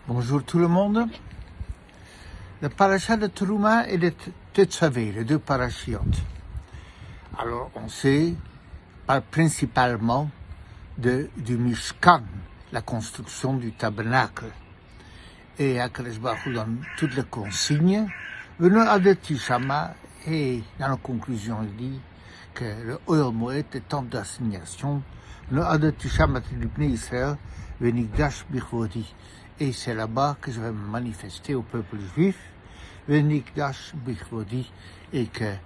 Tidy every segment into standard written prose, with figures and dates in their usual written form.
Bonjour tout le monde. Le parachat de Teruma et de Tetzavé, les deux parachiotes. Alors on sait principalement du Mishkan, la construction du tabernacle. Et Akadosh Baruch Hu donne toutes les consignes. Venons à Tishama et dans la conclusion il dit que le Ohel Moed est temps d'assignation. Le Adet Tishama Tilibne Israël Venigdash Bichvodi. Et c'est là-bas que je vais me manifester au peuple juif, Venigdash Bichvodi, et que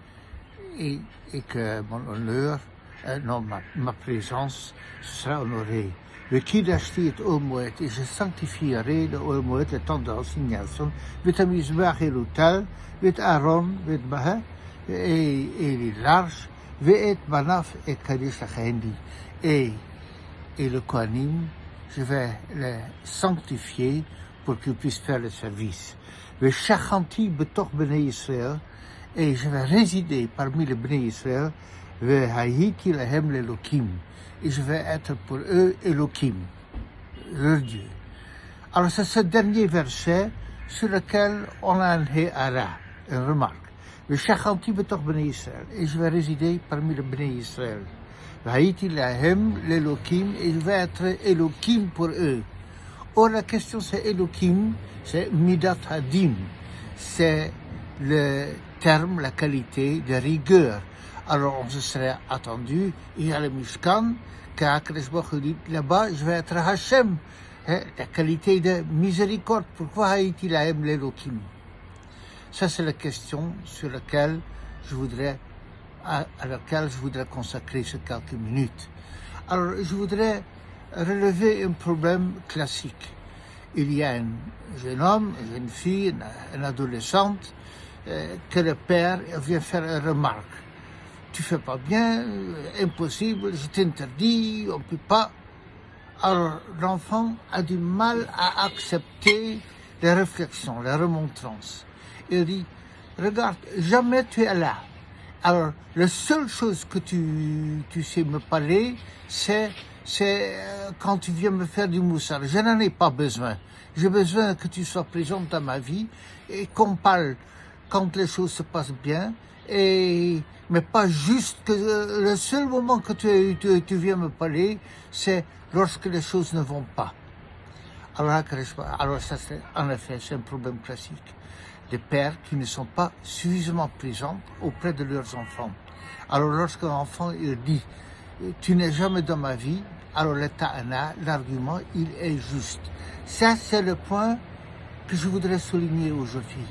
mon honneur, ma présence sera honorée. Le Kidashti est Ohel Moed, et je sanctifierai le Ohel Moed, le temps d'assignation, Vet Hamizbeach et l'autel, Vet Aaron, Vet Baha, et les larges, Vet Banaf et Kadesh Lachendi, et le Kohanim, je vais les sanctifier pour qu'ils puissent faire le service. Le Shachanti Betoch Bnei Israël, et je vais résider parmi les Bnei Israël, le Hayiti Lahem l'Elokim, et je vais être pour eux Elokim, leur Dieu. Alors c'est ce dernier verset sur lequel on a un He'ara, une remarque. Le Shachanti Betoch Bnei Israël, et je vais résider parmi les Bnei Israël. Haïti lahem l'Elokim, et je vais être Elokim pour eux. Or la question c'est Elokim, c'est Midat Hadim, c'est le terme, la qualité de rigueur. Alors on se serait attendu, il y a le Mishkan, qu'Akadosh Baruch Hu dit là-bas, je vais être Hachem, la qualité de miséricorde. Pourquoi Haïti lahem l'Elokim? Ça c'est la question sur laquelle à laquelle je voudrais consacrer ces quelques minutes. Alors, je voudrais relever un problème classique. Il y a un jeune homme, une jeune fille, une adolescente, que le père vient faire une remarque. Tu fais pas bien, impossible, je t'interdis, on peut pas. Alors, l'enfant a du mal à accepter les réflexions, les remontrances. Il dit, regarde, jamais tu es là. Alors, la seule chose que tu sais me parler, c'est quand tu viens me faire du moussard. Je n'en ai pas besoin. J'ai besoin que tu sois présente dans ma vie et qu'on parle quand les choses se passent bien, mais pas juste que le seul moment que tu viens me parler, c'est lorsque les choses ne vont pas. Alors ça, en effet, c'est un problème classique. Des pères qui ne sont pas suffisamment présents auprès de leurs enfants. Alors lorsqu'un enfant il dit « tu n'es jamais dans ma vie », alors l'argument il est juste. Ça c'est le point que je voudrais souligner aujourd'hui.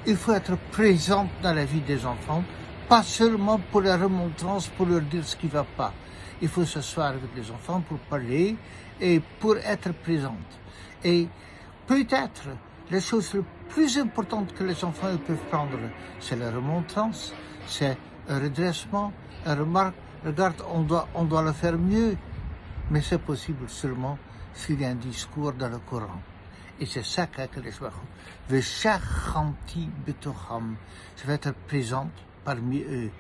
Il faut être présent dans la vie des enfants, pas seulement pour la remontrance, pour leur dire ce qui ne va pas. Il faut s'asseoir avec les enfants pour parler et pour être présente. Et peut-être les choses les plus importantes que les enfants peuvent prendre, c'est la remontrance, c'est un redressement, une remarque. Regarde, on doit le faire mieux. Mais c'est possible seulement s'il y a un discours dans le Coran. Et c'est ça qu'Akadosh Baruch Hu. Veshachanti betocham. Je vais être présente parmi eux.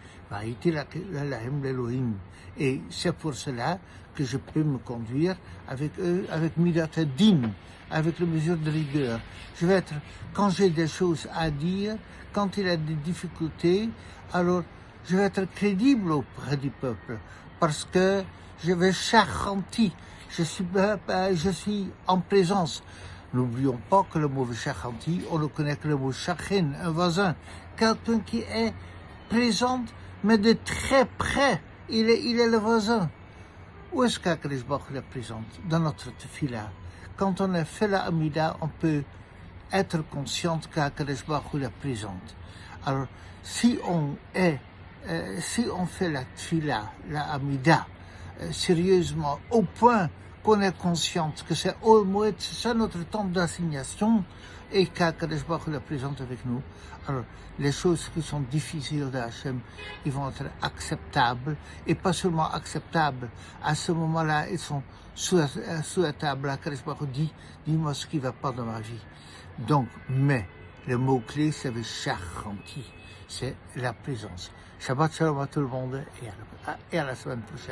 Et c'est pour cela que je peux me conduire avec eux, avec Midat Hadim, avec la mesure de rigueur. Je vais être, quand j'ai des choses à dire, quand il y a des difficultés, alors je vais être crédible auprès du peuple, parce que je vais shachanti, je suis en présence. N'oublions pas que le mot shachanti, on ne connaît que le mot shachin, un voisin, quelqu'un qui est présent, mais de très près, il est le voisin. Où est-ce qu'Akadosh Baruch Hu est présent? Dans notre tefila. Quand on a fait la Amida, on peut être conscient qu'Akadosh Baruch Hu est présent. Alors, si on fait la tefila, la Amida, sérieusement, au point qu'on est conscient que c'est Ohel Moed, c'est ça notre temps d'assignation, et qu'Akadosh Baruch Hu est présent avec nous, alors les choses qui sont difficiles d'Hachem, ils vont être acceptables, et pas seulement acceptables, à ce moment-là, ils sont souhaitables. Akadosh Baruch Hu dit, dis-moi ce qui ne va pas dans ma vie. Donc, mais, le mot-clé, c'est le shachanti, c'est la présence. Shabbat shalom à tout le monde, et à la semaine prochaine.